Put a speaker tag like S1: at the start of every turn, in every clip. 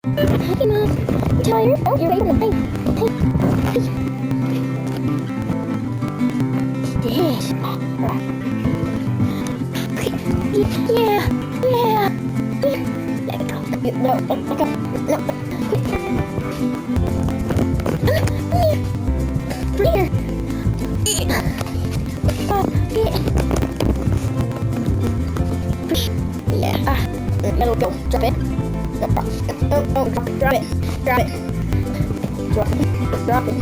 S1: Hey, Mom. You tired? Oh, you're ready to play. Hey. Yeah. Let it go. No, let it go. No. Here. Push. Yeah. Let it go. Drop it. No, drop it. Drop it.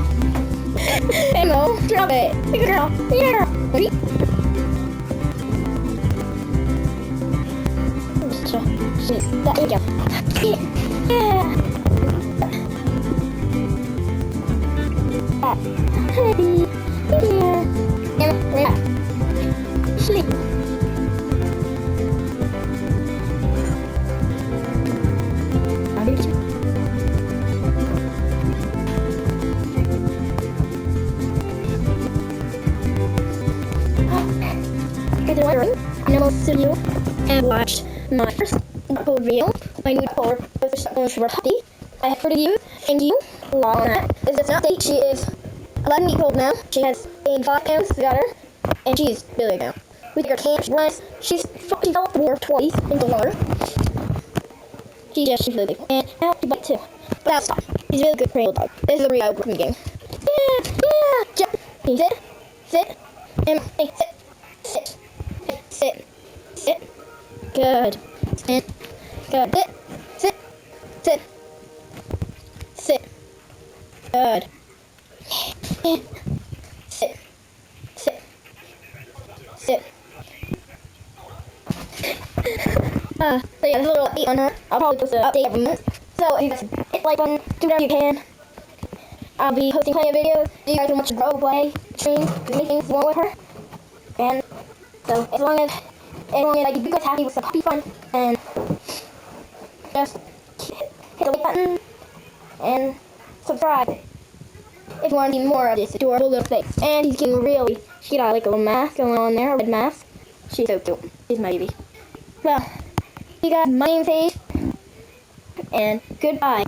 S1: Hey, Mo. Drop it. Good girl. Yeah. Ready? There you go. Yeah. Hey. Yeah. Sleep. Good morning. Most of you have watched my first couple video. My new polar for puppy. I have for you. Thank you. Long that. This is an update. She is 11 weeks old now. She has gained 5 pounds. We got her, and she's big now. We take her camp. She runs. She fell off the water twice into the water. She's really big. And I hope you bite too. But I'll stop. She's a really good cradle dog. This is a real working game. Yeah. Jump. Can you sit? And hey, sit. Good. Stand. Good. Sit. Good. Sit. So yeah, there's a little update on her. I'll probably post an update every month. So if you guys hit the like button, do whatever you can. I'll be posting plenty of videos. You guys can watch her grow, play, train, do many things more with her. And so as long as like you guys happy with the puppy fun, and just hit the like button and subscribe if you want to see more of this adorable little face. And she got like a little mask going on there, a red mask. She's so cute. She's my baby. Well, you guys, my name's Paige, and goodbye.